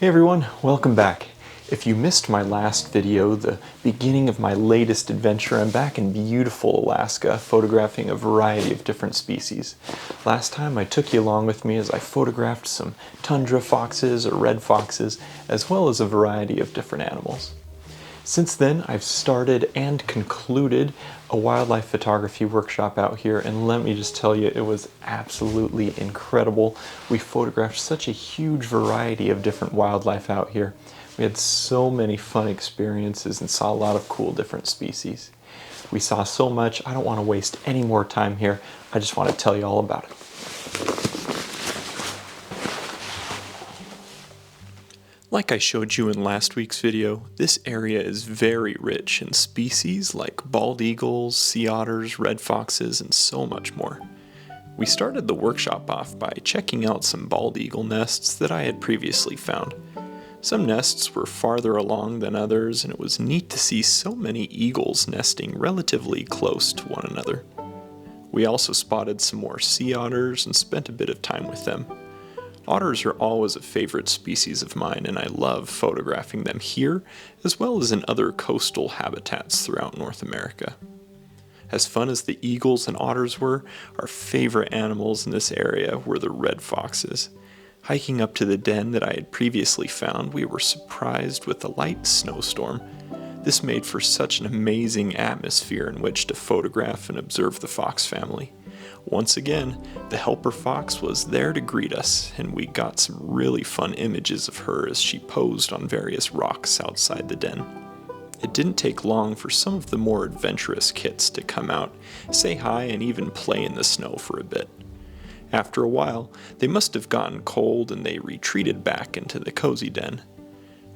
Hey everyone, welcome back. If you missed my last video, the beginning of my latest adventure, I'm back in beautiful Alaska photographing a variety of different species. Last time I took you along with me as I photographed some tundra foxes or red foxes, as well as a variety of different animals. Since then, I've started and concluded a wildlife photography workshop out here, and let me just tell you, it was absolutely incredible. We photographed such a huge variety of different wildlife out here. We had so many fun experiences and saw a lot of cool different species. We saw so much, I don't want to waste any more time here. I just want to tell you all about it. Like I showed you in last week's video, this area is very rich in species like bald eagles, sea otters, red foxes, and so much more. We started the workshop off by checking out some bald eagle nests that I had previously found. Some nests were farther along than others, and it was neat to see so many eagles nesting relatively close to one another. We also spotted some more sea otters and spent a bit of time with them. Otters are always a favorite species of mine, and I love photographing them here as well as in other coastal habitats throughout North America. As fun as the eagles and otters were, our favorite animals in this area were the red foxes. Hiking up to the den that I had previously found, we were surprised with a light snowstorm. This made for such an amazing atmosphere in which to photograph and observe the fox family. Once again, the helper fox was there to greet us, and we got some really fun images of her as she posed on various rocks outside the den. It didn't take long for some of the more adventurous kits to come out, say hi, and even play in the snow for a bit. After a while, they must have gotten cold and they retreated back into the cozy den.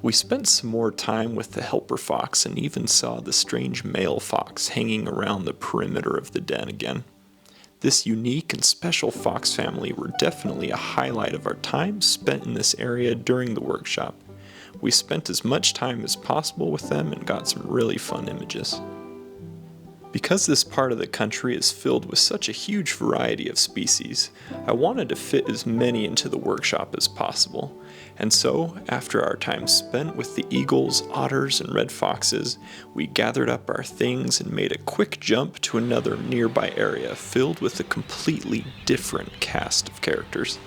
We spent some more time with the helper fox and even saw the strange male fox hanging around the perimeter of the den again. This unique and special fox family were definitely a highlight of our time spent in this area during the workshop. We spent as much time as possible with them and got some really fun images. Because this part of the country is filled with such a huge variety of species, I wanted to fit as many into the workshop as possible. And so, after our time spent with the eagles, otters, and red foxes, we gathered up our things and made a quick jump to another nearby area filled with a completely different cast of characters.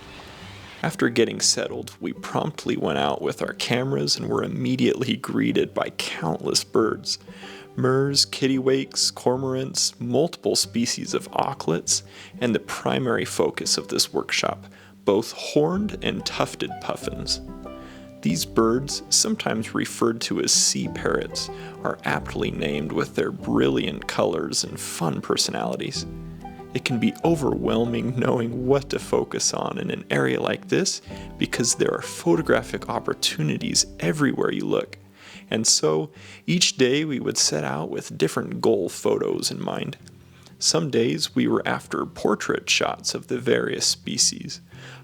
After getting settled, we promptly went out with our cameras and were immediately greeted by countless birds. Murres, kittiwakes, cormorants, multiple species of auklets, and the primary focus of this workshop, both horned and tufted puffins. These birds, sometimes referred to as sea parrots, are aptly named with their brilliant colors and fun personalities. It can be overwhelming knowing what to focus on in an area like this because there are photographic opportunities everywhere you look. And so, each day we would set out with different goal photos in mind. Some days we were after portrait shots of the various species.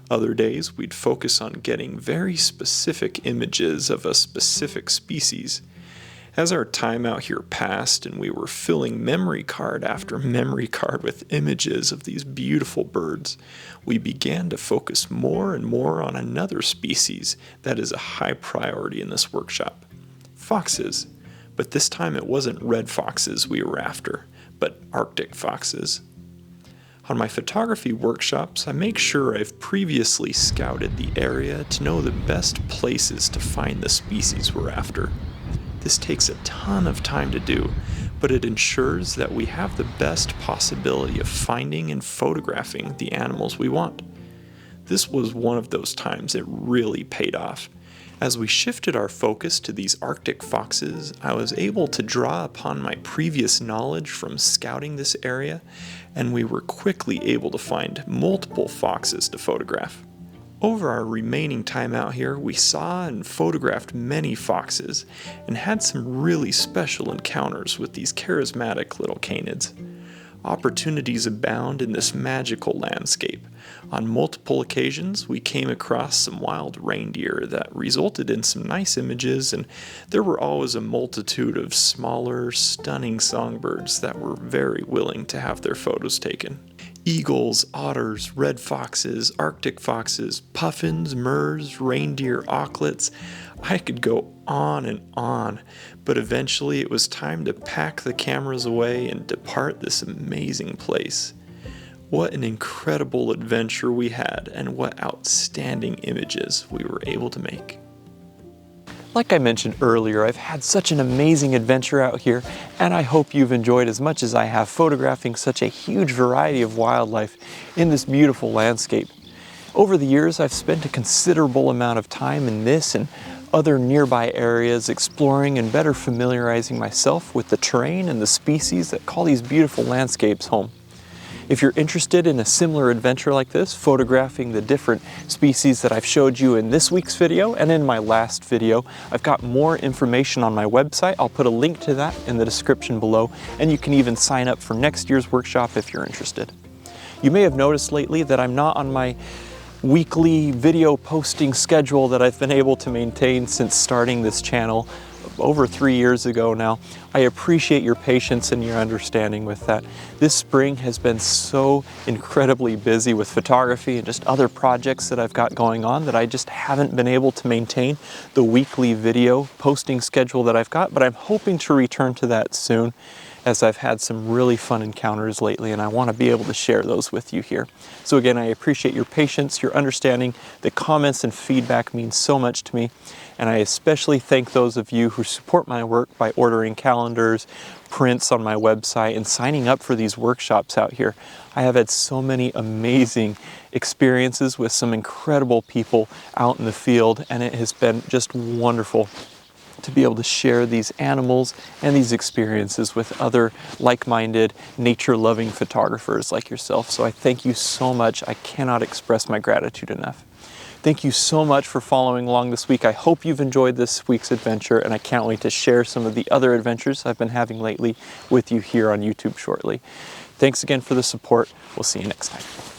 Other days we'd focus on getting very specific images of a specific species. As our time out here passed and we were filling memory card after memory card with images of these beautiful birds, we began to focus more and more on another species that is a high priority in this workshop. Foxes, but this time it wasn't red foxes we were after, but Arctic foxes. On my photography workshops, I make sure I've previously scouted the area to know the best places to find the species we're after. This takes a ton of time to do, but it ensures that we have the best possibility of finding and photographing the animals we want. This was one of those times it really paid off. As we shifted our focus to these Arctic foxes, I was able to draw upon my previous knowledge from scouting this area, and we were quickly able to find multiple foxes to photograph. Over our remaining time out here, we saw and photographed many foxes, and had some really special encounters with these charismatic little canids. Opportunities abound in this magical landscape. On multiple occasions, we came across some wild reindeer that resulted in some nice images, and there were always a multitude of smaller, stunning songbirds that were very willing to have their photos taken. Eagles, otters, red foxes, Arctic foxes, puffins, murres, reindeer, auklets. I could go on, but eventually it was time to pack the cameras away and depart this amazing place. What an incredible adventure we had, and what outstanding images we were able to make. Like I mentioned earlier, I've had such an amazing adventure out here, and I hope you've enjoyed as much as I have photographing such a huge variety of wildlife in this beautiful landscape. Over the years, I've spent a considerable amount of time in this and other nearby areas exploring and better familiarizing myself with the terrain and the species that call these beautiful landscapes home. If you're interested in a similar adventure like this, photographing the different species that I've showed you in this week's video and in my last video, I've got more information on my website. I'll put a link to that in the description below, and you can even sign up for next year's workshop if you're interested. You may have noticed lately that I'm not on my weekly video posting schedule that I've been able to maintain since starting this channel over 3 years ago now. I appreciate your patience and your understanding with that. This spring has been so incredibly busy with photography and just other projects that I've got going on that I just haven't been able to maintain the weekly video posting schedule that I've got, but I'm hoping to return to that soon, as I've had some really fun encounters lately, and I want to be able to share those with you here. So again, I appreciate your patience, your understanding. The comments and feedback mean so much to me, and I especially thank those of you who support my work by ordering calendars, prints on my website, and signing up for these workshops out here. I have had so many amazing experiences with some incredible people out in the field, and it has been just wonderful to be able to share these animals and these experiences with other like-minded, nature-loving photographers like yourself. So I thank you so much. I cannot express my gratitude enough. Thank you so much for following along this week. I hope you've enjoyed this week's adventure, and I can't wait to share some of the other adventures I've been having lately with you here on YouTube shortly. Thanks again for the support. We'll see you next time.